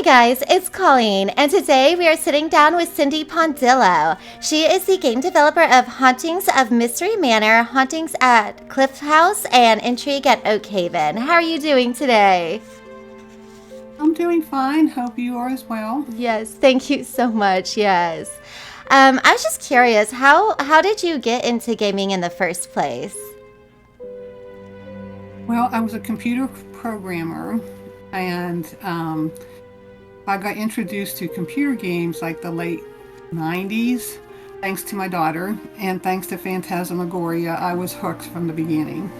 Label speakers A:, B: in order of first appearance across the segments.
A: guys, it's Colleen, and today we are sitting down with Cindy Pondillo. She is the game developer of Hauntings of Mystery Manor, Hauntings at Cliff House, and Intrigue at Oak Haven. How are you doing today?
B: I'm doing fine. Hope you are as well.
A: Yes, thank you so much. Yes. I was just curious, how did you get into gaming in the first place?
B: Well, I was a computer programmer, and I got introduced to computer games like the late 90s, thanks to my daughter, and thanks to Phantasmagoria, I was hooked from the beginning.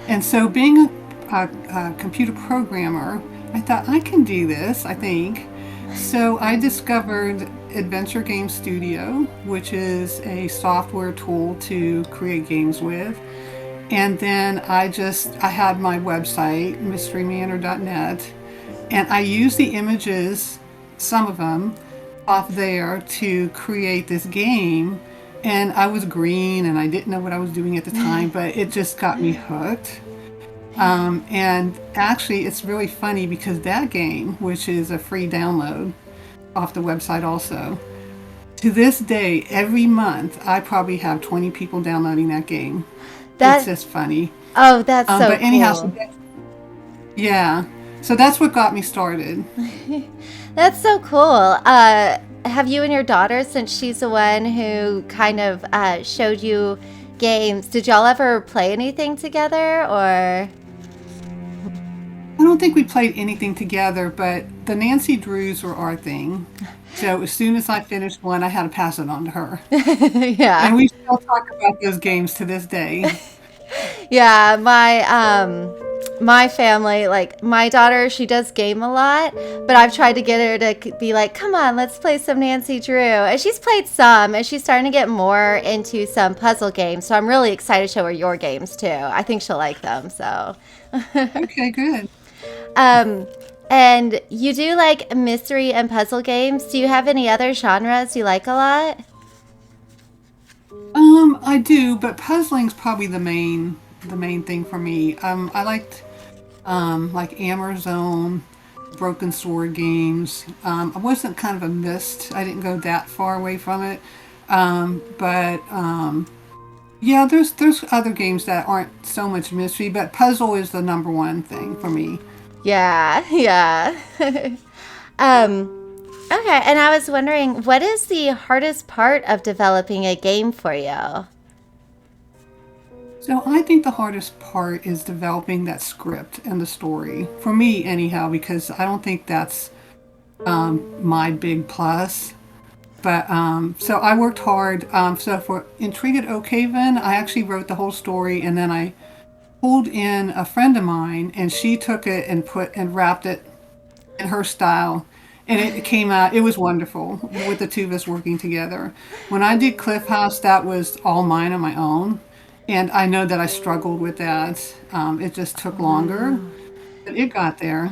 B: And so, being a computer programmer, I thought I can do this, I think. So, I discovered Adventure Game Studio, which is a software tool to create games with. And then I had my website, mysterymanor.net, and I used the images, some of them, off there to create this game. And I was green and I didn't know what I was doing at the time, but it just got me hooked. And actually, it's really funny because that game, which is a free download off the website also, to this day, every month, I probably have 20 people downloading that game. It's
A: That
B: just funny.
A: Oh, that's so
B: But anyhow,
A: cool.
B: yeah. So that's what got me started.
A: That's so cool. Have you and your daughter, since she's the one who kind of showed you games, did y'all ever play anything together or?
B: I don't think we played anything together, but the Nancy Drews were our thing. So as soon as I finished one, I had to pass it on to her.
A: Yeah.
B: And we still talk about those games to this day.
A: Yeah, my family, like my daughter, she does game a lot, but I've tried to get her to be like, "Come on, let's play some Nancy Drew." And she's played some, and she's starting to get more into some puzzle games. So I'm really excited to show her your games too. I think she'll like them. So,
B: Okay, good.
A: um, and you do like mystery and puzzle games. Do you have any other genres you like a lot?
B: I do, but puzzling's probably the main thing for me. I liked like Zone, Broken Sword games. I wasn't kind of a mist. I didn't go that far away from it. But yeah, there's other games that aren't so much mystery, but puzzle is the number one thing for me.
A: Yeah, yeah. Okay, and I was wondering, what is the hardest part of developing a game for you?
B: So I think the hardest part is developing that script and the story for me, anyhow, because I don't think that's my big plus. But so I worked hard. So for Intrigue at Oak Haven, I actually wrote the whole story, and then I pulled in a friend of mine, and she took it and put and wrapped it in her style, and it came out. It was wonderful with the two of us working together. When I did Cliff House, that was all mine on my own, and I know that I struggled with that. It just took longer, but it got there.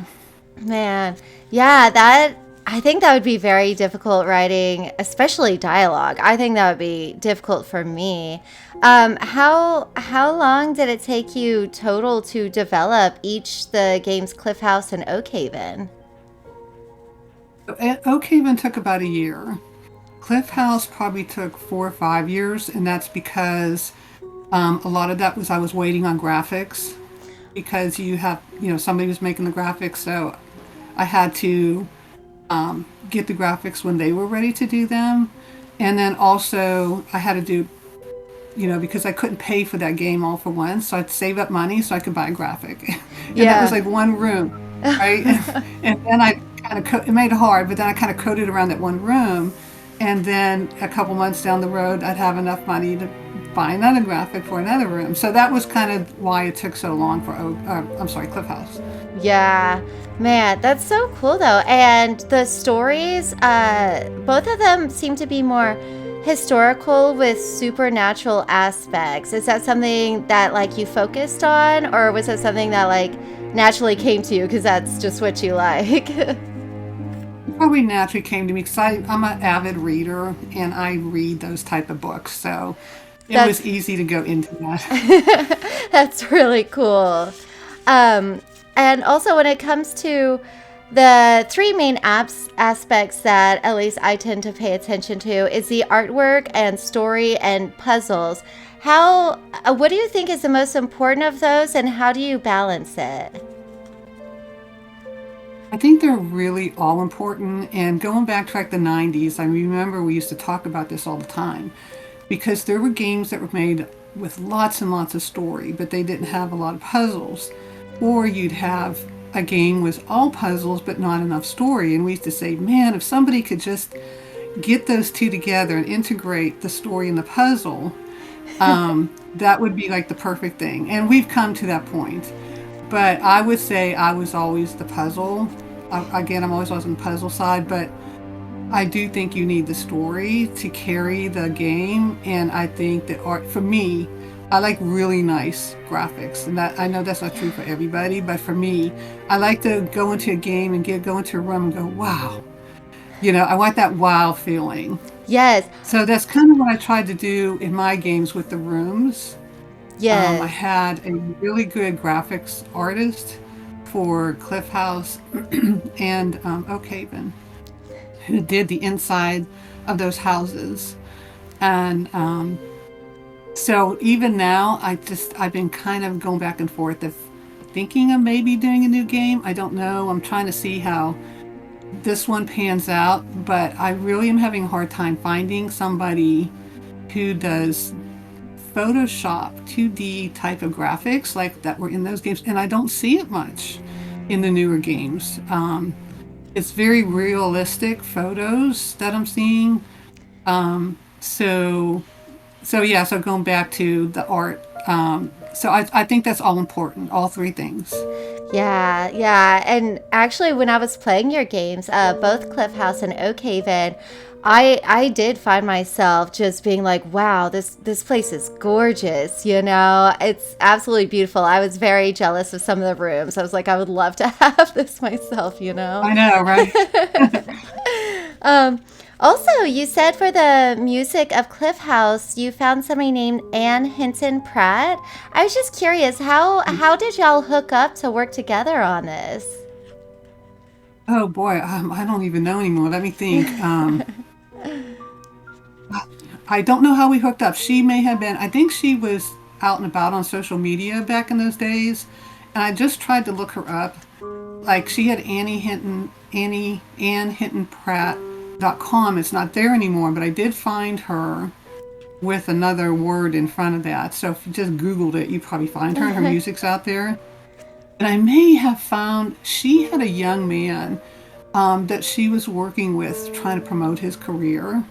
A: Man, yeah, that I think that would be very difficult writing, especially dialogue. I think that would be difficult for me. How long did it take you total to develop each the games Cliff House and Oak Haven?
B: Oak Haven took about a year. Cliff House probably took 4 or 5 years, and that's because a lot of that was I was waiting on graphics because somebody was making the graphics, so I had to get the graphics when they were ready to do them, and then also I had to do because I couldn't pay for that game all for once, so I'd save up money so I could buy a graphic, and that was
A: Yeah.
B: like one room, right? And then I kind of it made it hard, but then I kind of coded around that one room, and then a couple months down the road, I'd have enough money to buy another graphic for another room. So that was kind of why it took so long for I'm sorry, Cliff House.
A: Yeah, man, that's so cool though. And the stories, both of them seem to be more historical with supernatural aspects. Is that something that like you focused on, or was it something that like naturally came to you because that's just what you like?
B: It probably naturally came to me because I'm an avid reader and I read those type of books. So it
A: That's
B: was easy to go into that.
A: that's really cool. And also when it comes to The three main aspects that at least I tend to pay attention to is the artwork and story and puzzles. What do you think is the most important of those, and how do you balance it?
B: I think they're really all important. And going back to like the 90s, I remember we used to talk about this all the time because there were games that were made with lots and lots of story, but they didn't have a lot of puzzles. Or you'd have a game with all puzzles but not enough story. And we used to say, man, if somebody could just get those two together and integrate the story and the puzzle, that would be like the perfect thing. And we've come to that point. But I would say I was always the puzzle. Again, I'm always on the puzzle side, but I do think you need the story to carry the game. And I think that art, for me, I like really nice graphics. And that I know that's not true for everybody, but for me, I like to go into a game and go into a room and go, wow. I want that wow feeling.
A: Yes.
B: So that's kind of what I tried to do in my games with the rooms. I
A: Yes.
B: had a really good graphics artist for Cliff House and Oak Haven who did the inside of those houses. And so even now, I've been kind of going back and forth of thinking of maybe doing a new game. I don't know. I'm trying to see how this one pans out, but I really am having a hard time finding somebody who does Photoshop 2D type of graphics like that were in those games, and I don't see it much in the newer games. It's very realistic photos that I'm seeing. So yeah, so going back to the art, so I think that's all important, all three things.
A: Yeah, yeah. And actually, when I was playing your games, both Cliff House and Oak Haven, I did find myself just being like, wow, this place is gorgeous. It's absolutely beautiful. I was very jealous of some of the rooms. I was like, I would love to have this myself.
B: I know, right?
A: Um, Also, you said for the music of Cliff House, you found somebody named Ann Hinton Pratt. I was just curious, how did y'all hook up to work together on this?
B: Oh boy, I don't even know anymore. Let me think. I don't know how we hooked up. She may have been, I think she was out and about on social media back in those days. And I just tried to look her up. Like she had Ann Hinton Pratt.com. It's not there anymore, but I did find her with another word in front of that. So if you just Googled it, you probably find her. Her music's out there. And I may have found she had a young man that she was working with trying to promote his career.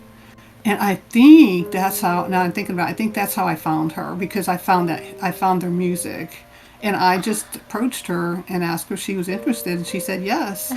B: And I think that's how, now I'm thinking about it, I think that's how I found her because I found their music. And I just approached her and asked her if she was interested. And she said yes.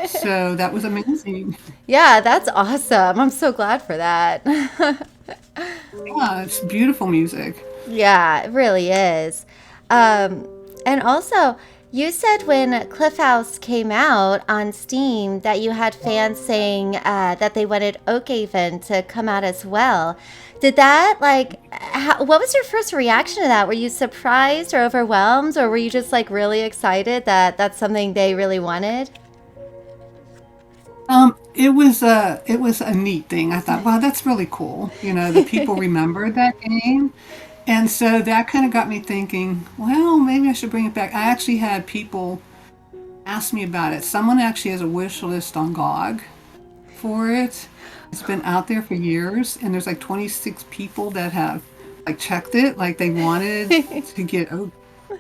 B: So that was amazing.
A: Yeah, that's awesome. I'm so glad for that.
B: Yeah, it's beautiful music.
A: Yeah, it really is. Um, and also, you said when Cliff House came out on Steam that you had fans saying that they wanted Oakhaven to come out as well. Did that, what was your first reaction to that? Were you surprised or overwhelmed, or were you just like really excited that that's something they really wanted?
B: It was a neat thing. I thought, wow, that's really cool. The people remembered that game. And so that kind of got me thinking, well, maybe I should bring it back. I actually had people ask me about it. Someone actually has a wish list on GOG for it. It's been out there for years, and there's like 26 people that have like checked it, like they wanted to get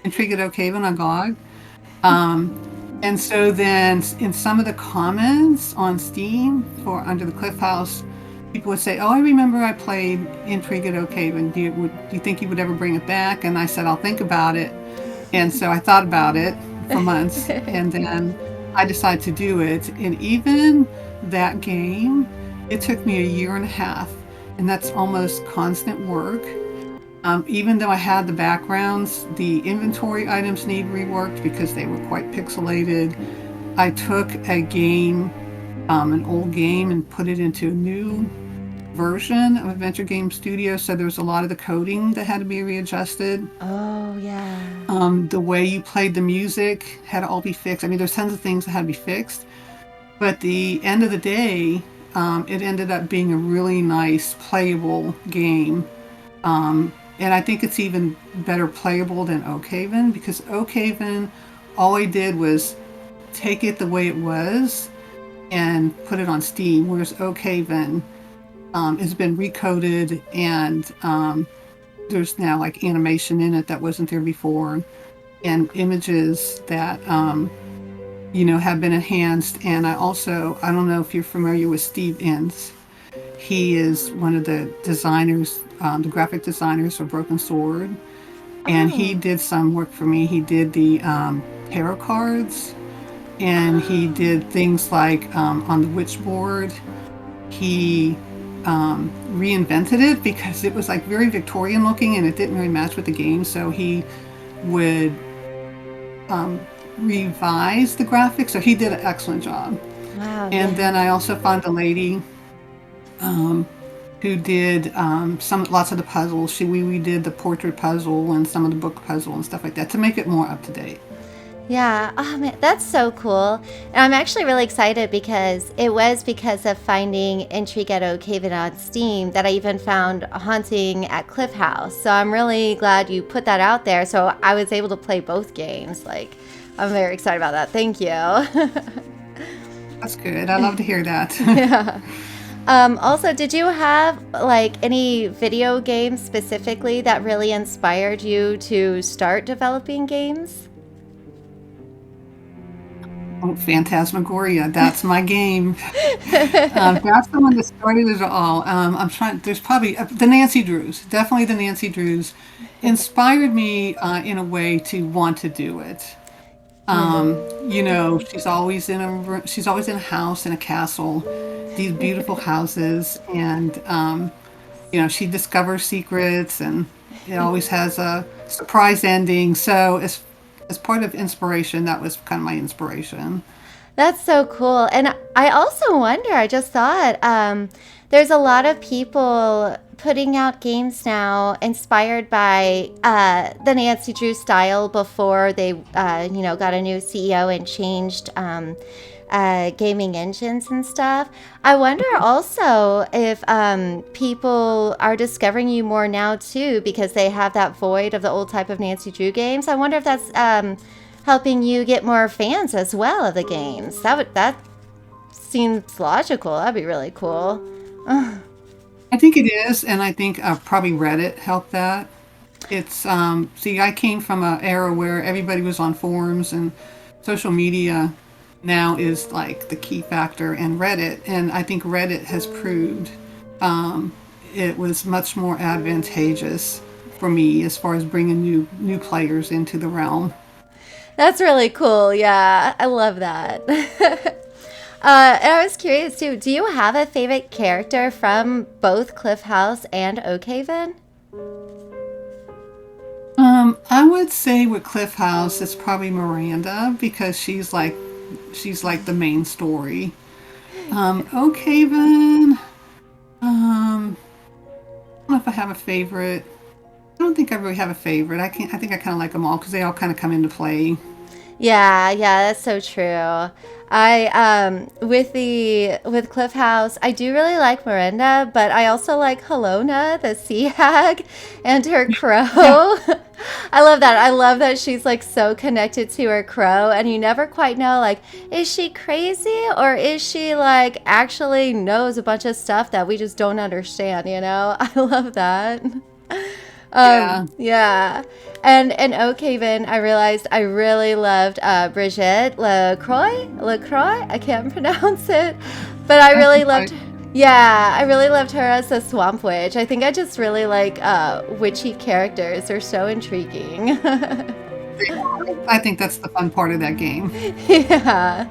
B: Intrigue at Oak Haven on GOG. And so then in some of the comments on Steam for Under the Cliff House, people would say, oh, I remember I played Intrigue at Oak Haven. Do you think you would ever bring it back? And I said, I'll think about it. And so I thought about it for months, and then I decided to do it. And even that game, it took me a year and a half, and that's almost constant work. Even though I had the backgrounds, the inventory items need reworked because they were quite pixelated. I took a game, an old game, and put it into a new version of Adventure Game Studio, so there was a lot of the coding that had to be readjusted.
A: Oh, yeah.
B: The way you played the music had to all be fixed. I mean, there's tons of things that had to be fixed, but the end of the day, it ended up being a really nice playable game. And I think it's even better playable than Oakhaven, because Oakhaven, all I did was take it the way it was and put it on Steam, whereas Oakhaven has been recoded, and there's now like animation in it that wasn't there before, and images that have been enhanced. And I don't know if you're familiar with Steve Ince. He is one of the designers, the graphic designers for Broken Sword, and he
A: Oh.
B: did some work for me. He did the tarot cards, and he did things like on the Witchboard. He reinvented it because it was like very Victorian looking and it didn't really match with the game. So he would revise the graphics. So he did an excellent job.
A: Wow,
B: And
A: yeah.
B: then I also found a lady who did lots of the puzzles. We did the portrait puzzle and some of the book puzzle and stuff like that to make it more up to date.
A: Yeah, oh man, that's so cool. And I'm actually really excited because it was because of finding Intrigue at Oakhaven on Steam that I even found Haunting at Cliff House. So I'm really glad you put that out there so I was able to play both games. Like, I'm very excited about that. Thank you.
B: That's good. I love to hear that.
A: Yeah. Also, did you have like any video games specifically that really inspired you to start developing games?
B: Oh, Phantasmagoria, that's my game. That's the one that started it all. I'm trying, there's probably the Nancy Drews, definitely the Nancy Drews, inspired me in a way to want to do it.
A: Yeah.
B: She's always in a house, in a castle, these beautiful houses, and she discovers secrets, and it always has a surprise ending. So as part of inspiration, that was kind of my inspiration.
A: That's so cool. And I also wonder, I just thought, there's a lot of people putting out games now inspired by the Nancy Drew style before they, got a new CEO and changed gaming engines and stuff. I wonder also if people are discovering you more now too because they have that void of the old type of Nancy Drew games. I wonder if that's helping you get more fans as well of the games. That seems logical. That'd be really cool.
B: I think it is, and I think probably Reddit helped that. It's see, I came from an era where everybody was on forums, and social media now is like the key factor, and Reddit. And I think Reddit has proved it was much more advantageous for me as far as bringing new players into the realm.
A: That's really cool. Yeah, I love that. And I was curious too. Do you have a favorite character from both Cliff House and Oakhaven?
B: I would say with Cliff House, it's probably Miranda because she's like the main story. Oakhaven, I don't know if I have a favorite. I don't think I really have a favorite. I think I kind of like them all because they all kind of come into play.
A: Yeah, that's so true. I with Cliff House, I do really like Miranda, but I also like Helona, the sea hag, and her crow.
B: Yeah,
A: I love that. I love that she's like so connected to her crow, and you never quite know like is she crazy or is she like actually knows a bunch of stuff that we just don't understand, you know? I love that.
B: yeah.
A: Yeah. And in Oakhaven, I realized I really loved Brigitte LaCroix. I can't pronounce it, but I
B: That's
A: really loved.
B: right.
A: Yeah, I really loved her as a swamp witch. I think I just really like witchy characters. They're so intriguing.
B: I think that's the fun part of that game.
A: Yeah.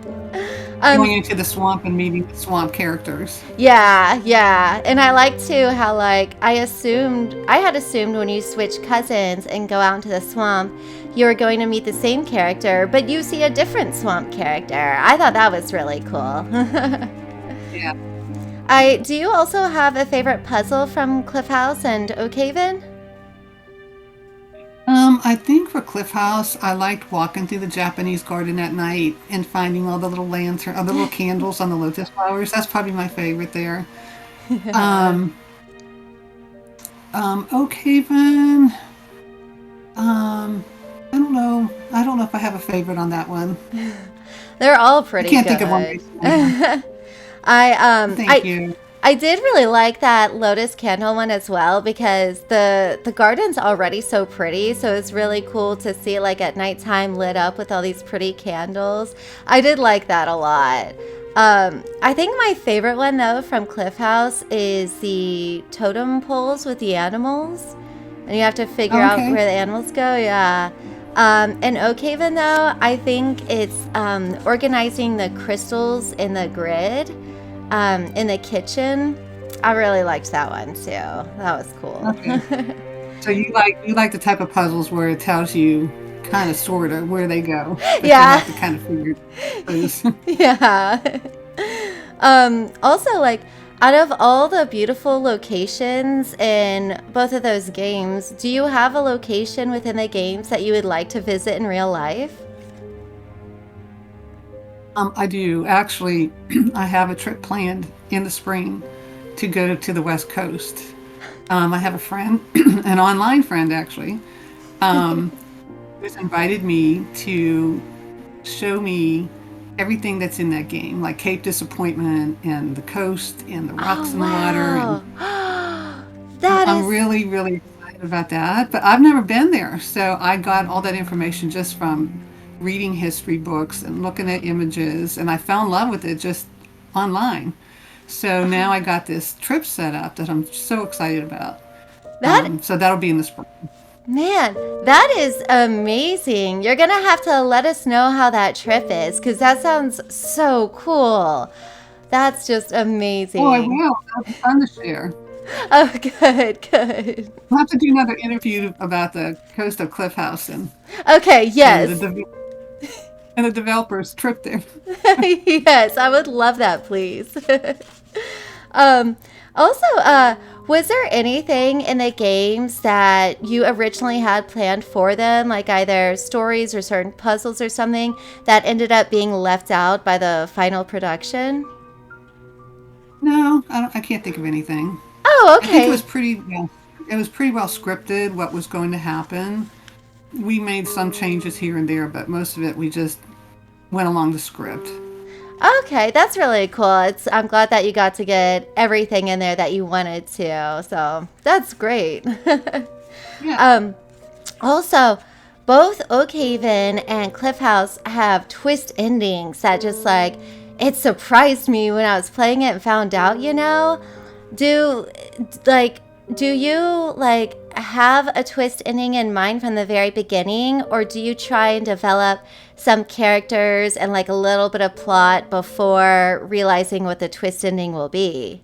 B: Going
A: Um,
B: into the swamp and meeting the swamp characters.
A: yeah. And I like too how like I had assumed when you switch cousins and go out into the swamp, you were going to meet the same character, but you see a different swamp character. I thought that was really cool.
B: Yeah.
A: I do you also have a favorite puzzle from Cliff House and Oak Haven?
B: I think for Cliff House, I liked walking through the Japanese garden at night and finding all the little lantern, the little candles on the lotus flowers. That's probably my favorite there.
A: Yeah.
B: Um, Oak Haven. Um, I don't know. I don't know if I have a favorite on that one.
A: They're all
B: I
A: pretty
B: can't think of one
A: good.
B: recently.
A: I
B: Thank you.
A: I did really like that lotus candle one as well because the garden's already so pretty, so it's really cool to see like at nighttime lit up with all these pretty candles. I did like that a lot. I think my favorite one though from Cliff House is the totem poles with the animals, and you have to figure
B: Oh,
A: out
B: okay.
A: where the animals go. Yeah. In Oak Haven though, I think it's organizing the crystals in the grid in the kitchen. I really liked that one too. That was cool.
B: Okay. So you like the type of puzzles where it tells you kind of sort of where they go, but you
A: Yeah.
B: have to kind of figure those.
A: Yeah. Also, like, out of all the beautiful locations in both of those games, do you have a location within the games that you would like to visit in real life?
B: I do actually. I have a trip planned in the spring to go to the West Coast. I have a friend, an online friend actually, um, who's invited me to show me everything that's in that game, like Cape Disappointment and the coast and the
A: Oh,
B: rocks in the water. And
A: wow.
B: I'm
A: That
B: I'm
A: is,
B: really, really excited about that. But I've never been there. So I got all that information just from reading history books and looking at images. And I fell in love with it just online. So now I got this trip set up that I'm so excited about.
A: that
B: So that'll be in the spring.
A: Man, that is amazing. You're gonna have to let us know how that trip is because that sounds so cool. That's just
B: Oh, I
A: amazing.
B: will. That'll be fun to share.
A: Oh, good, good.
B: We'll have to do another interview about the coast of Cliff House
A: Okay,
B: and the
A: yes.
B: and the developers trip there.
A: Yes, I would love that, please. um, also, was there anything in the games that you originally had planned for them, like either stories or certain puzzles or something that ended up being left out by the final production?
B: No, I can't think of anything.
A: Oh,
B: I think it was
A: okay.
B: pretty well. It was pretty well scripted what was going to happen. We made some changes here and there, but most of it we just went along the script.
A: Okay, that's really cool. I'm glad that you got to get everything in there that you wanted to. So that's great.
B: Yeah.
A: um, Also, both Oakhaven and Cliff House have twist endings that just like it surprised me when I was playing it and found out, you know? Do like do you like have a twist ending in mind from the very beginning or do you try and develop some characters and like a little bit of plot before realizing what the twist ending will be?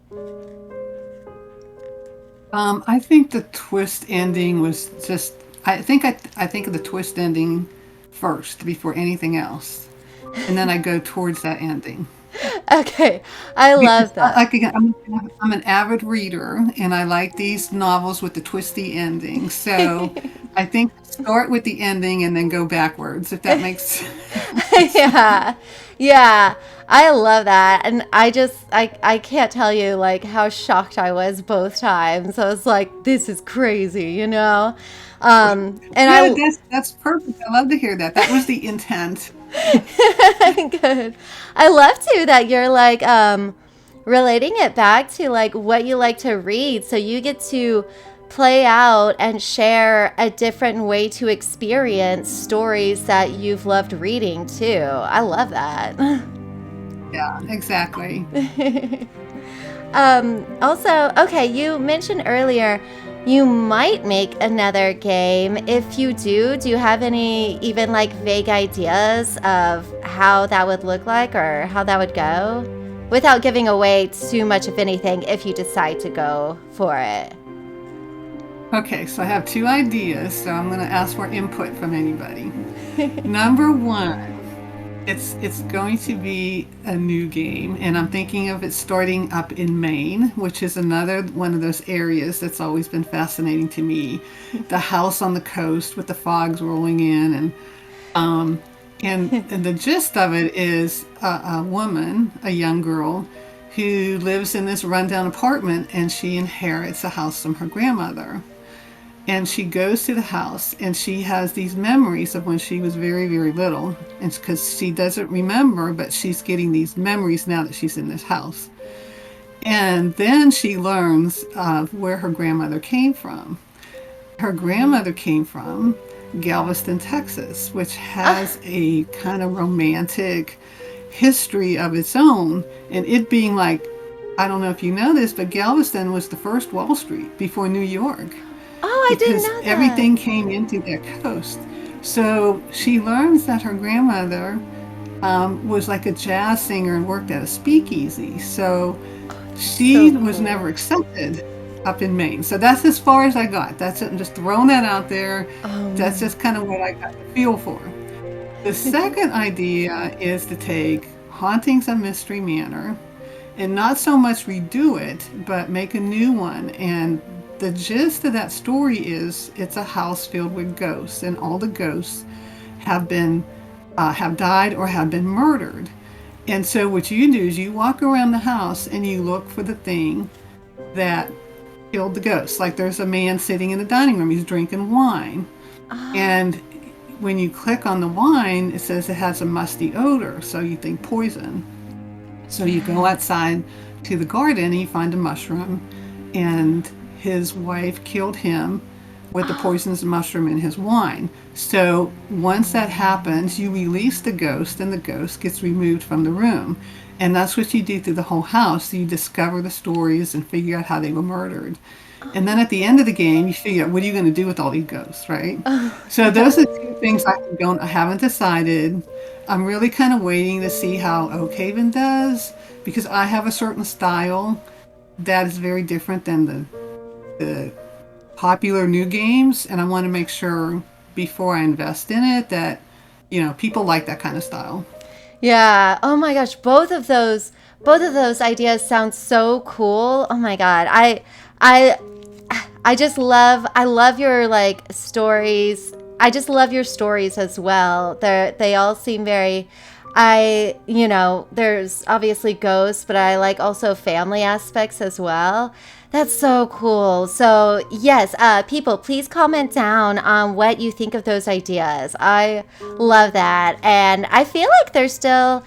B: I think the twist ending was just. I think of the twist ending first before anything else, and then I go towards that ending.
A: Okay, I
B: Because
A: love that.
B: like again, I'm an avid reader, and I like these novels with the twisty ending. So I think start with the ending and then go backwards, if that makes sense.
A: Yeah. Yeah. I love that. And I can't tell you like how shocked I was both times. I was like, this is crazy, you know? And
B: Good.
A: I
B: That's perfect. I love to hear that. That was the intent.
A: good. I love too that you're like relating it back to like what you like to read so you get to play out and share a different way to experience stories that you've loved reading too. I love that.
B: Yeah, exactly.
A: Also, okay, you mentioned earlier you might make another game. If you do you have any even like vague ideas of how that would look like or how that would go? Without giving away too much of anything if you decide to go for it.
B: Okay, so I have two ideas, so I'm going to ask for input from anybody. Number one, It's going to be a new game, and I'm thinking of it starting up in Maine, which is another one of those areas that's always been fascinating to me. The house on the coast with the fogs rolling in, um, and the gist of it is a woman, a young girl, who lives in this rundown apartment, and she inherits a house from her grandmother. And she goes to the house and she has these memories of when she was very, very little. And because she doesn't remember, but she's getting these memories now that she's in this house. And then she learns of where her grandmother came from. Her grandmother came from Galveston, Texas, which
A: Ah,
B: has a kind of romantic history of its own. And it being like, I don't know if you know this, but Galveston was the first Wall Street before New York
A: oh, I didn't
B: because
A: know that.
B: everything came into that coast. So she learns that her grandmother was like a jazz singer and worked at a speakeasy. So
A: So
B: she was
A: cool.
B: never accepted up in Maine. So that's as far as I got. That's it. I'm just throwing that out there. That's
A: Um,
B: just kind of what I got the feel for. The second idea is to take Hauntings of Mystery Manor and not so much redo it, but make a new one. And the gist of that story is it's a house filled with ghosts, and all the ghosts have been have died or have been murdered. And so what you do is you walk around the house and you look for the thing that killed the ghost. Like there's a man sitting in the dining room, he's drinking wine,
A: ah,
B: and when you click on the wine, it says it has a musty odor, so you think poison. So you go
A: yeah.
B: outside to the garden and you find a mushroom, and his wife killed him with the
A: Oh,
B: poisonous mushroom in his wine. So once that happens, you release the ghost, and the ghost gets removed from the room. And that's what you do through the whole house. You discover the stories and figure out how they were murdered. And then
A: oh,
B: at the end of the game, you figure out what are you going to do with all these ghosts, right?
A: oh,
B: So
A: yeah.
B: those are two things I haven't decided. I'm really kind of waiting to see how Oak Haven does because I have a certain style that is very different than the popular new games, and I want to make sure before I invest in it that people like that kind of style.
A: Yeah. Oh my gosh, both of those ideas sound so cool. Oh my God. I I just love your like stories. I just love your stories as well. They all seem very there's obviously ghosts, but I like also family aspects as well. That's so cool. So, yes, people, please comment down on what you think of those ideas. I love that. And I feel like there's still,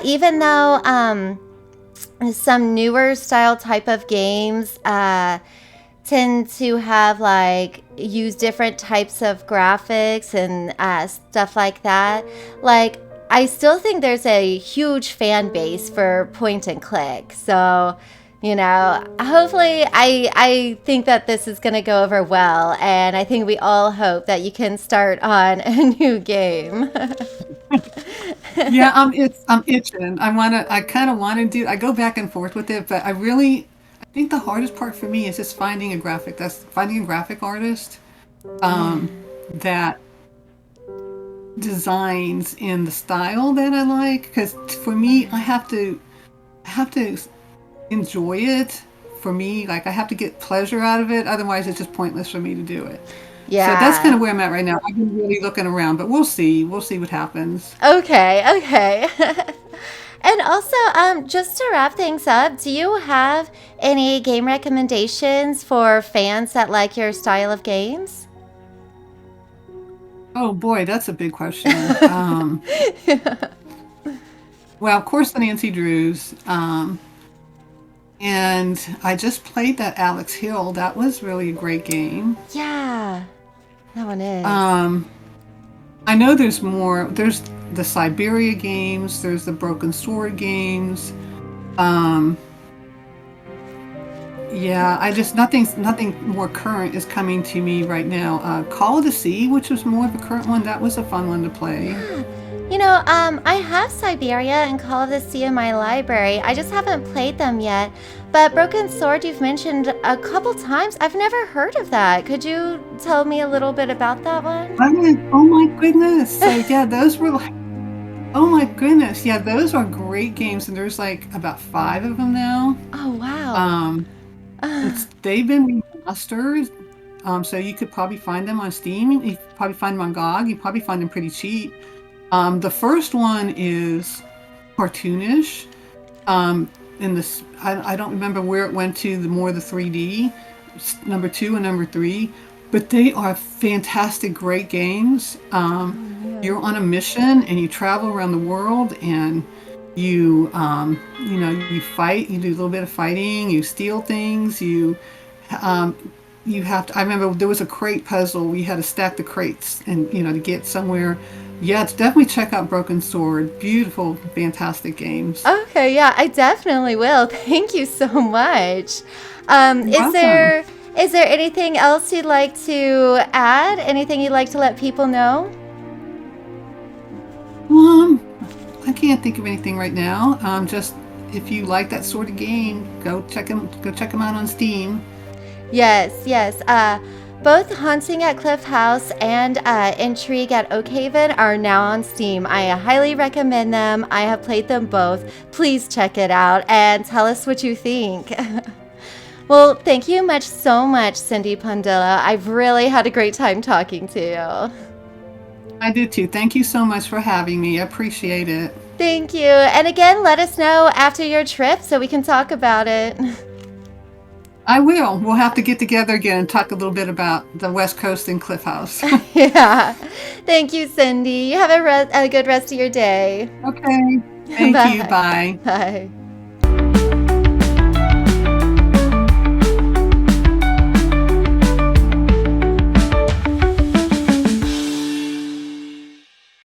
A: even though some newer style type of games tend to have like use different types of graphics and stuff like that, like I still think there's a huge fan base for point and click. So hopefully I think that this is going to go over well, and I think we all hope that you can start on a new game.
B: Yeah, I'm itching. I kind of want to do. I go back and forth with it, but I think the hardest part for me is just finding a graphic artist
A: Yeah.
B: that designs in the style that I like. Because for me, I have to enjoy it. For me, like I have to get pleasure out of it. Otherwise, it's just pointless for me to do it. So that's kind
A: Yeah.
B: of where I'm at right now. I've been really looking around, but we'll see. We'll see what happens.
A: Okay, okay. And also, just to wrap things up, do you have any game recommendations for fans that like your style of games?
B: Oh boy, that's a big question. Well, of course, the Nancy Drews. And I just played that Alex Hill. That was really a great game.
A: Yeah, that one is.
B: Um, I know there's more. There's the Siberia games. There's the Broken Sword games. Um, yeah, I just nothing more current is coming to me right now. Call of the Sea, which was more of a current one. That was a fun one to play.
A: Yeah. I have Siberia and Call of the Sea in my library. I just haven't played them yet. But Broken Sword, you've mentioned a couple times. I've never heard of that. Could you tell me a little bit about that one?
B: Oh my goodness! So yeah, those were like Oh my goodness. Yeah, those are great games, and there's like about 5 of them now.
A: Oh, wow.
B: Um, they've been remastered, so you could probably find them on Steam. You could probably find them on GOG. You probably find them pretty cheap. The first one is cartoonish. In this, I don't remember where it went to, the 3D, number two and number three, but they are fantastic, great games. You're on a mission and you travel around the world and you fight, you do a little bit of fighting, you steal things, um, you have to. I remember there was a crate puzzle. We had to stack the crates and to get somewhere. Yeah, it's definitely check out Broken Sword. Beautiful, fantastic games.
A: Okay, yeah, I definitely will. Thank you so much.
B: You're
A: Is
B: welcome.
A: there anything else you'd like to add? Anything you'd like to let people know?
B: Um, I can't think of anything right now. Just if you like that sort of game, go check them out on Steam.
A: Yes, yes. Both Haunting at Cliff House and Intrigue at Oakhaven are now on Steam. I highly recommend them. I have played them both. Please check it out and tell us what you think. Well, thank you so much, Cindy Pondilla. I've really had a great time talking to you.
B: I do too. Thank you so much for having me. I appreciate it.
A: Thank you. And again, let us know after your trip so we can talk about it.
B: I will. We'll have to get together again and talk a little bit about the West Coast and Cliff House.
A: Yeah. Thank you, Cindy. You have a good rest of your day.
B: Okay. Thank you.
A: Bye.
B: Bye.
A: Bye.